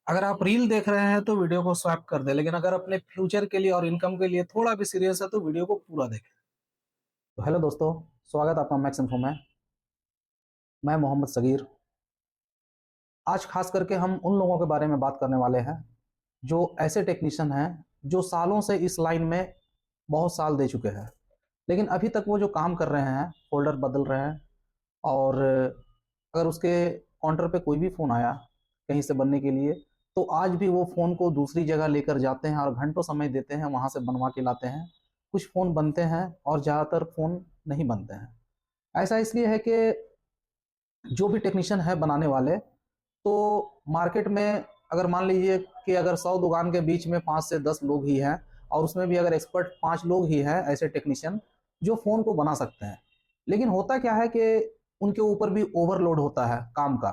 अगर आप रील देख रहे हैं तो वीडियो को स्वैप कर दें, लेकिन अगर अपने फ्यूचर के लिए और इनकम के लिए थोड़ा भी सीरियस है तो वीडियो को पूरा देखें। तो हेलो दोस्तों, स्वागत है आपका मैक्स इन्फो में। मैं मोहम्मद सगीर। आज खास करके हम उन लोगों के बारे में बात करने वाले हैं जो ऐसे टेक्नीशियन हैं जो सालों से इस लाइन में बहुत साल दे चुके हैं, लेकिन अभी तक वो जो काम कर रहे हैं, फोल्डर बदल रहे हैं। और अगर उसके काउंटर पे कोई भी फ़ोन आया कहीं से बनने के लिए, तो आज भी वो फ़ोन को दूसरी जगह लेकर जाते हैं और घंटों समय देते हैं, वहाँ से बनवा के लाते हैं। कुछ फ़ोन बनते हैं और ज़्यादातर फ़ोन नहीं बनते हैं। ऐसा इसलिए है कि जो भी टेक्नीशियन है बनाने वाले, तो मार्केट में अगर मान लीजिए कि अगर 100 दुकान के बीच में 5 से 10 लोग ही हैं, और उसमें भी अगर एक्सपर्ट 5 लोग ही हैं ऐसे टेक्नीशियन जो फ़ोन को बना सकते हैं। लेकिन होता क्या है कि उनके ऊपर भी ओवरलोड होता है काम का।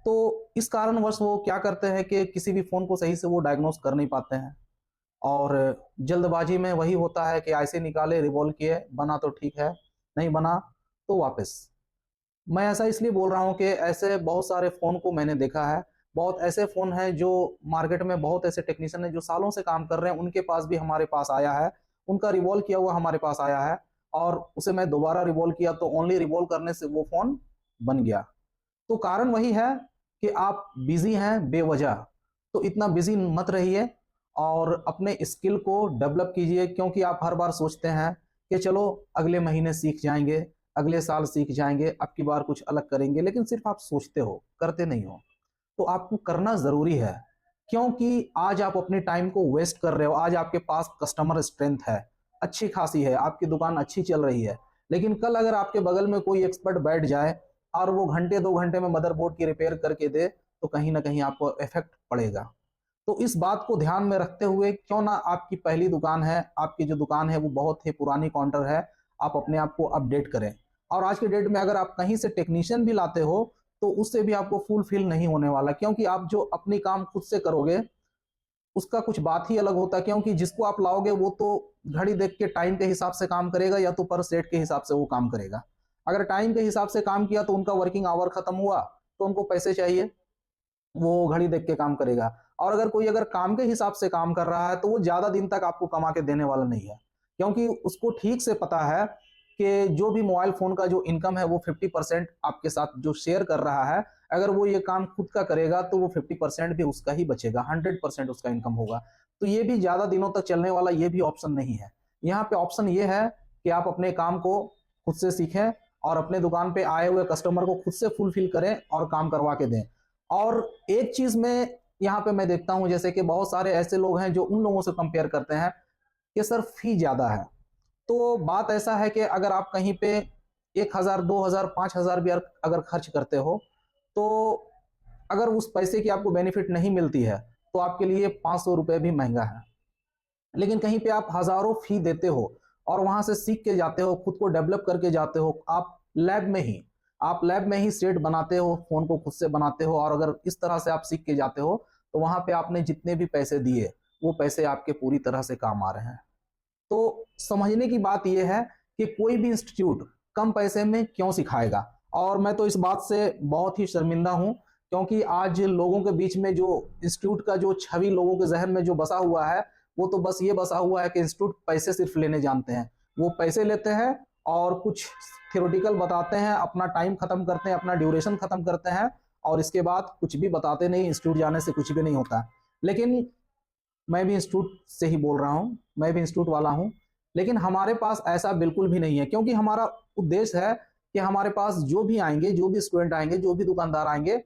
तो इस कारणवश वो क्या करते हैं कि किसी भी फ़ोन को सही से वो डायग्नोस कर नहीं पाते हैं, और जल्दबाजी में वही होता है कि ऐसे निकाले, रिवॉल्व किए, बना तो ठीक है, नहीं बना तो वापस। मैं ऐसा इसलिए बोल रहा हूँ कि ऐसे बहुत सारे फ़ोन को मैंने देखा है। बहुत ऐसे फ़ोन हैं जो मार्केट में, बहुत ऐसे टेक्नीशियन हैं जो सालों से काम कर रहे हैं, उनके पास भी हमारे पास आया है, उनका रिवॉल्व किया हुआ हमारे पास आया है, और उसे मैं दोबारा रिवॉल्व किया तो ओनली रिवॉल्व करने से वो फ़ोन बन गया। तो कारण वही है कि आप बिज़ी हैं बेवजह। तो इतना बिज़ी मत रहिए और अपने स्किल को डेवलप कीजिए, क्योंकि आप हर बार सोचते हैं कि चलो अगले महीने सीख जाएंगे, अगले साल सीख जाएंगे, अब की बार कुछ अलग करेंगे, लेकिन सिर्फ आप सोचते हो, करते नहीं हो। तो आपको करना ज़रूरी है, क्योंकि आज आप अपने टाइम को वेस्ट कर रहे हो। आज आपके पास कस्टमर स्ट्रेंथ है, अच्छी खासी है, आपकी दुकान अच्छी चल रही है, लेकिन कल अगर आपके बगल में कोई एक्सपर्ट बैठ जाए और वो घंटे 2 घंटे में मदरबोर्ड की रिपेयर करके दे, तो कहीं ना कहीं आपको इफेक्ट पड़ेगा। तो इस बात को ध्यान में रखते हुए, क्यों ना आपकी पहली दुकान है, आपकी जो दुकान है वो बहुत ही पुरानी काउंटर है, आप अपने आप को अपडेट करें। और आज के डेट में अगर आप कहीं से टेक्नीशियन भी लाते हो तो उससे भी आपको फुलफिल नहीं होने वाला, क्योंकि आप जो अपनी काम खुद से करोगे उसका कुछ बात ही अलग होता है। क्योंकि जिसको आप लाओगे वो तो घड़ी देख के टाइम के हिसाब से काम करेगा, या तो पर सेट के हिसाब से वो काम करेगा। अगर टाइम के हिसाब से काम किया तो उनका वर्किंग आवर खत्म हुआ तो उनको पैसे चाहिए, वो घड़ी देख के काम करेगा। और अगर कोई अगर काम के हिसाब से काम कर रहा है तो वो ज्यादा दिन तक आपको कमा के देने वाला नहीं है, क्योंकि उसको ठीक से पता है कि जो भी मोबाइल फोन का जो इनकम है वो 50% आपके साथ जो शेयर कर रहा है, अगर वो ये काम खुद का करेगा तो वो 50% भी उसका ही बचेगा, 100% उसका इनकम होगा। तो ये भी ज्यादा दिनों तक चलने वाला ये भी ऑप्शन नहीं है। यहाँ पे ऑप्शन ये है कि आप अपने काम को खुद से सीखें और अपने दुकान पे आए हुए कस्टमर को खुद से फुलफिल करें और काम करवा के दें। और एक चीज में यहाँ पे मैं देखता हूँ, जैसे कि बहुत सारे ऐसे लोग हैं जो उन लोगों से कंपेयर करते हैं कि सर फी ज्यादा है। तो बात ऐसा है कि अगर आप कहीं पे 1,000, 2,000, 5,000 भी अगर खर्च करते हो, तो अगर उस पैसे की आपको बेनिफिट नहीं मिलती है तो आपके लिए 500 रुपये भी महंगा है। लेकिन कहीं पे आप हजारों फी देते हो और वहां से सीख के जाते हो, खुद को डेवलप करके जाते हो, आप लैब में ही सेट बनाते हो, फोन को खुद से बनाते हो, और अगर इस तरह से आप सीख के जाते हो तो वहां पे आपने जितने भी पैसे दिए वो पैसे आपके पूरी तरह से काम आ रहे हैं। तो समझने की बात यह है कि कोई भी इंस्टीट्यूट कम पैसे में क्यों सिखाएगा। और मैं तो इस बात से बहुत ही शर्मिंदा हूं, क्योंकि आज लोगों के बीच में जो इंस्टीट्यूट का जो छवि लोगों के जहन में जो बसा हुआ है, वो तो बस ये बसा हुआ है कि इंस्टीट्यूट पैसे सिर्फ लेने जानते हैं। वो पैसे लेते हैं और कुछ थियोरिटिकल बताते हैं, अपना टाइम खत्म करते हैं, अपना ड्यूरेशन खत्म करते हैं, और इसके बाद कुछ भी बताते नहीं। इंस्टीट्यूट जाने से कुछ भी नहीं होता। लेकिन मैं भी इंस्टीट्यूट से ही बोल रहा हूँ, मैं भी इंस्टीट्यूट वाला हूँ, लेकिन हमारे पास ऐसा बिल्कुल भी नहीं है, क्योंकि हमारा उद्देश्य है कि हमारे पास जो भी आएंगे, जो भी स्टूडेंट आएंगे, जो भी दुकानदार आएंगे,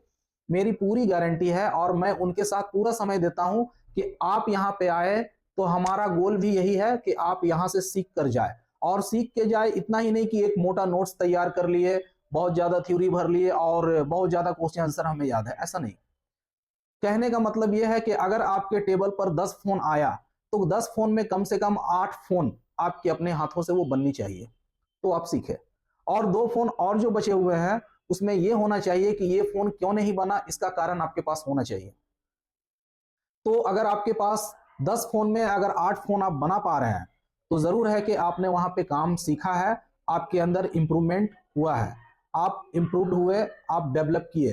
मेरी पूरी गारंटी है और मैं उनके साथ पूरा समय देता हूं कि आप यहाँ पे आए तो हमारा गोल भी यही है कि आप यहाँ से सीख कर जाए। और सीख के जाए इतना ही नहीं कि एक मोटा नोट्स तैयार कर लिए, बहुत ज्यादा थ्योरी भर लिए और बहुत ज्यादा क्वेश्चन आंसर हमें याद है, ऐसा नहीं। कहने का मतलब यह है कि अगर आपके टेबल पर 10 फोन आया तो 10 फोन में कम से कम 8 फोन आपके अपने हाथों से वो बननी चाहिए, तो आप सीखे। और 2 फोन और जो बचे हुए हैं उसमें यह होना चाहिए कि ये फोन क्यों नहीं बना, इसका कारण आपके पास होना चाहिए। तो अगर आपके पास 10 फोन में अगर 8 फोन आप बना पा रहे हैं, तो जरूर है कि आपने वहां पे काम सीखा है, आपके अंदर इंप्रूवमेंट हुआ है, आप इंप्रूव हुए, आप डेवलप किए।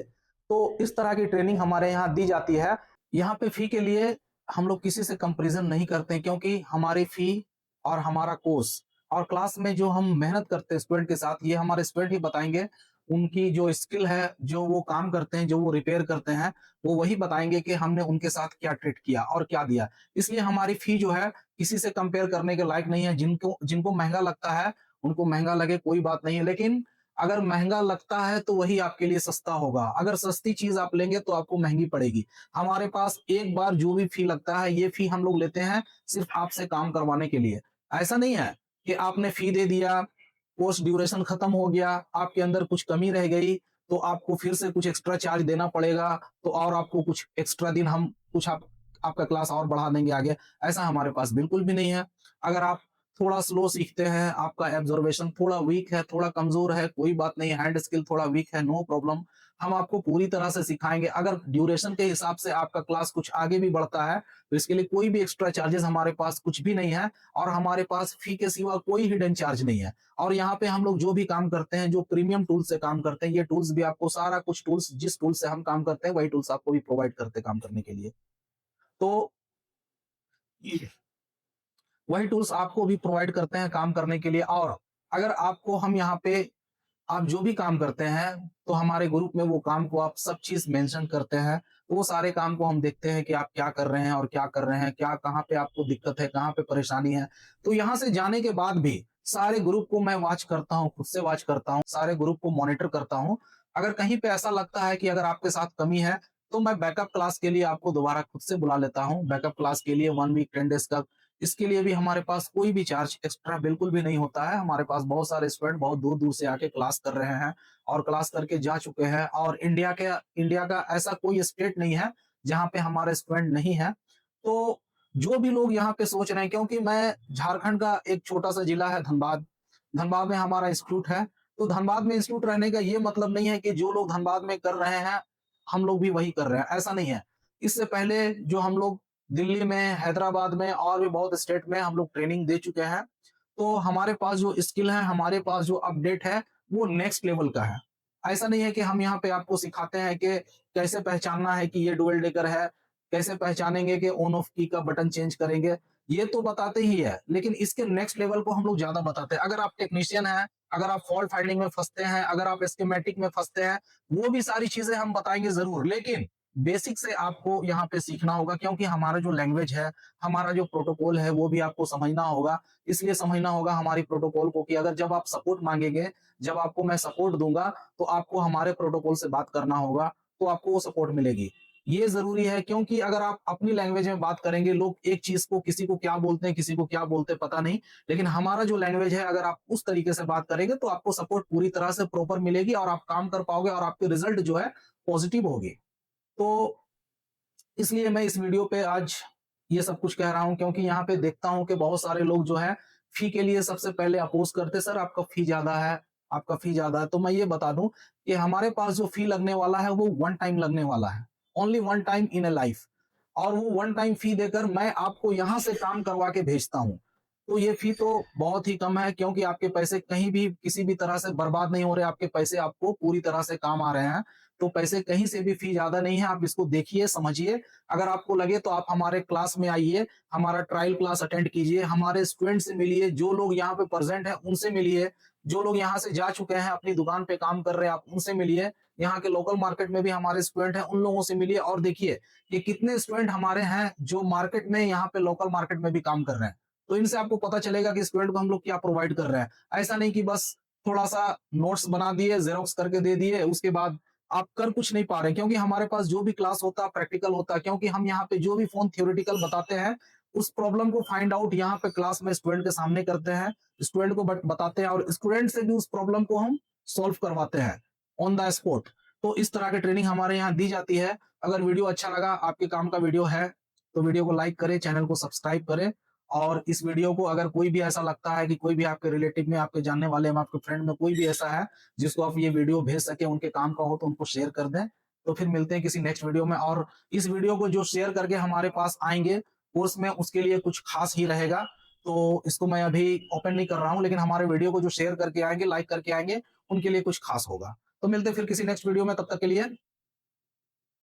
तो इस तरह की ट्रेनिंग हमारे यहाँ दी जाती है। यहाँ पे फी के लिए हम लोग किसी से कंपैरिजन नहीं करते हैं, क्योंकि हमारी फी और हमारा कोर्स और क्लास में जो हम मेहनत करते हैं स्टूडेंट के साथ, ये हमारे स्टूडेंट ही बताएंगे। उनकी जो स्किल है, जो वो काम करते हैं, जो वो रिपेयर करते हैं, वो वही बताएंगे कि हमने उनके साथ क्या ट्रीट किया और क्या दिया। इसलिए हमारी फी जो है किसी से कंपेयर करने के लायक नहीं है। जिनको जिनको महंगा लगता है उनको महंगा लगे, कोई बात नहीं है, लेकिन अगर महंगा लगता है तो वही आपके लिए सस्ता होगा। अगर सस्ती चीज आप लेंगे तो आपको महंगी पड़ेगी। हमारे पास एक बार जो भी फी लगता है, ये फी हम लोग लेते हैं सिर्फ आपसे काम करवाने के लिए। ऐसा नहीं है कि आपने फी दे दिया, कोर्स ड्यूरेशन खत्म हो गया, आपके अंदर कुछ कमी रह गई तो आपको फिर से कुछ एक्स्ट्रा चार्ज देना पड़ेगा, तो और आपको कुछ एक्स्ट्रा दिन हम कुछ आपका क्लास और बढ़ा देंगे आगे। ऐसा हमारे पास बिल्कुल भी नहीं है। अगर आप थोड़ा स्लो सीखते हैं, आपका एब्जॉर्वेशन थोड़ा वीक है, थोड़ा कमजोर है, कोई बात नहीं, हैंड स्किल थोड़ा वीक है, नो प्रॉब्लम, हम आपको पूरी तरह से सिखाएंगे। अगर ड्यूरेशन के हिसाब से आपका क्लास कुछ आगे भी बढ़ता है तो इसके लिए कोई भी एक्स्ट्रा चार्जेस हमारे पास कुछ भी नहीं है, और हमारे पास फी के सिवा कोई हिडन चार्ज नहीं है। और यहाँ पे हम लोग जो भी काम करते हैं, जो प्रीमियम टूल से काम करते हैं, ये टूल्स भी आपको सारा कुछ टूल्स, जिस टूल से हम काम करते हैं वही टूल्स आपको भी प्रोवाइड करते हैं काम करने के लिए। तो वही टूल्स आपको भी प्रोवाइड करते हैं काम करने के लिए। और अगर आपको हम यहाँ पे, आप जो भी काम करते हैं तो हमारे ग्रुप में वो काम को आप सब चीज मेंशन करते हैं, तो वो सारे काम को हम देखते हैं कि आप क्या कर रहे हैं और क्या कर रहे हैं, क्या कहाँ पे आपको दिक्कत है, कहाँ पे परेशानी है। तो यहाँ से जाने के बाद भी सारे ग्रुप को मैं वॉच करता हूँ, खुद से वॉच करता हूँ, सारे ग्रुप को मॉनिटर करता हूँ। अगर कहीं पे ऐसा लगता है कि अगर आपके साथ कमी है तो मैं बैकअप क्लास के लिए आपको दोबारा खुद से बुला लेता हूँ। बैकअप क्लास के लिए 1 वीक 10 डेज का, इसके लिए भी हमारे पास कोई भी चार्ज एक्स्ट्रा बिल्कुल भी नहीं होता है। हमारे पास बहुत सारे स्टूडेंट बहुत दूर दूर से आके क्लास कर रहे हैं और क्लास करके जा चुके हैं, और इंडिया का ऐसा कोई स्टेट नहीं है जहाँ पे हमारे स्टूडेंट नहीं है। तो जो भी लोग यहाँ पे सोच रहे हैं, क्योंकि मैं झारखंड का एक छोटा सा जिला है धनबाद, धनबाद में हमारा इंस्टीट्यूट है, तो धनबाद में इंस्टीट्यूट रहने का ये मतलब नहीं है कि जो लोग धनबाद में कर रहे हैं हम लोग भी वही कर रहे हैं, ऐसा नहीं है। इससे पहले जो हम लोग दिल्ली में, हैदराबाद में और भी बहुत स्टेट में हम लोग ट्रेनिंग दे चुके हैं, तो हमारे पास जो स्किल है, हमारे पास जो अपडेट है, वो नेक्स्ट लेवल का है। ऐसा नहीं है कि हम यहाँ पे आपको सिखाते हैं कि कैसे पहचानना है कि ये डुअल डेकर है, कैसे पहचानेंगे कि ऑन ऑफ की का बटन चेंज करेंगे, ये तो बताते ही है, लेकिन इसके नेक्स्ट लेवल को हम लोग ज्यादा बताते हैं। अगर आप टेक्नीशियन हैं, अगर आप फॉल्ट फाइंडिंग में फंसते हैं, अगर आप स्कीमेटिक में फंसते हैं, वो भी सारी चीजें हम बताएंगे जरूर, लेकिन बेसिक से आपको यहाँ पे सीखना होगा, क्योंकि हमारा जो लैंग्वेज है, हमारा जो प्रोटोकॉल है, वो भी आपको समझना होगा। इसलिए समझना होगा हमारी प्रोटोकॉल को, कि अगर जब आप सपोर्ट मांगेंगे, जब आपको मैं सपोर्ट दूंगा, तो आपको हमारे प्रोटोकॉल से बात करना होगा, तो आपको वो सपोर्ट मिलेगी। ये जरूरी है, क्योंकि अगर आप अपनी लैंग्वेज में बात करेंगे, लोग एक चीज को, किसी को क्या बोलते हैं, किसी को क्या बोलते हैं पता नहीं, लेकिन हमारा जो लैंग्वेज है, अगर आप उस तरीके से बात करेंगे तो आपको सपोर्ट पूरी तरह से प्रॉपर मिलेगी और आप काम कर पाओगे और आपके रिजल्ट जो है पॉजिटिव होगी। तो इसलिए मैं इस वीडियो पे आज ये सब कुछ कह रहा हूं, क्योंकि यहाँ पे देखता हूं कि बहुत सारे लोग जो है फी के लिए सबसे पहले अपोज करते, सर आपका फी ज्यादा है, आपका फी ज्यादा है। तो मैं ये बता दूं कि हमारे पास जो फी लगने वाला है वो 1 टाइम लगने वाला है, only 1 time in A life. और वो 1 टाइम फी देकर मैं आपको यहाँ से काम करवा के भेजता हूँ। तो ये फी तो बहुत ही कम है, क्योंकि आपके पैसे कहीं भी किसी भी तरह से बर्बाद नहीं हो रहे, आपके पैसे आपको पूरी तरह से काम आ रहे हैं। तो पैसे कहीं से भी फी ज्यादा नहीं है, आप इसको देखिए, समझिए। अगर आपको लगे तो आप हमारे क्लास में आइए, हमारा ट्रायल क्लास अटेंड कीजिए, हमारे स्टूडेंट से मिलिए, जो लोग यहाँ पे प्रेजेंट हैं उनसे मिलिए, जो लोग यहाँ से जा चुके हैं, अपनी दुकान पे काम कर रहे हैं, आप उनसे मिलिए। यहाँ के लोकल मार्केट में भी हमारे स्टूडेंट हैं, उन लोगों से मिलिए और देखिए कि कितने स्टूडेंट हमारे हैं जो मार्केट में, यहाँ पे लोकल मार्केट में भी काम कर रहे हैं। तो इनसे आपको पता चलेगा कि स्टूडेंट को हम लोग क्या प्रोवाइड कर रहे हैं। ऐसा नहीं कि बस थोड़ा सा नोट्स बना दिए, जेरोक्स करके दे दिए, उसके बाद आप कर कुछ नहीं पा रहे, क्योंकि हमारे पास जो भी क्लास होता है प्रैक्टिकल होता है, क्योंकि हम यहाँ पे जो भी फोन थ्योरेटिकल बताते हैं, उस प्रॉब्लम को फाइंड आउट यहाँ पे क्लास में स्टूडेंट के सामने करते हैं, स्टूडेंट को बताते हैं, और स्टूडेंट से भी उस प्रॉब्लम को हम सॉल्व करवाते हैं ऑन द स्पॉट। तो इस तरह की ट्रेनिंग हमारे यहाँ दी जाती है। अगर वीडियो अच्छा लगा, आपके काम का वीडियो है, तो वीडियो को लाइक करें, चैनल को सब्सक्राइब करें। और इस वीडियो को अगर कोई भी ऐसा लगता है कि कोई भी आपके रिलेटिव में, आपके जानने वाले में, आपके फ्रेंड में कोई भी ऐसा है जिसको आप ये वीडियो भेज सके, उनके काम का हो, तो उनको शेयर कर दें। तो फिर मिलते हैं किसी नेक्स्ट वीडियो में। और इस वीडियो को जो शेयर करके हमारे पास आएंगे कोर्स में, उसके लिए कुछ खास ही रहेगा। तो इसको मैं अभी ओपन नहीं कर रहा हूं, लेकिन हमारे वीडियो को जो शेयर करके आएंगे, लाइक करके आएंगे, उनके लिए कुछ खास होगा। तो मिलते हैं फिर किसी नेक्स्ट वीडियो में, तब तक के लिए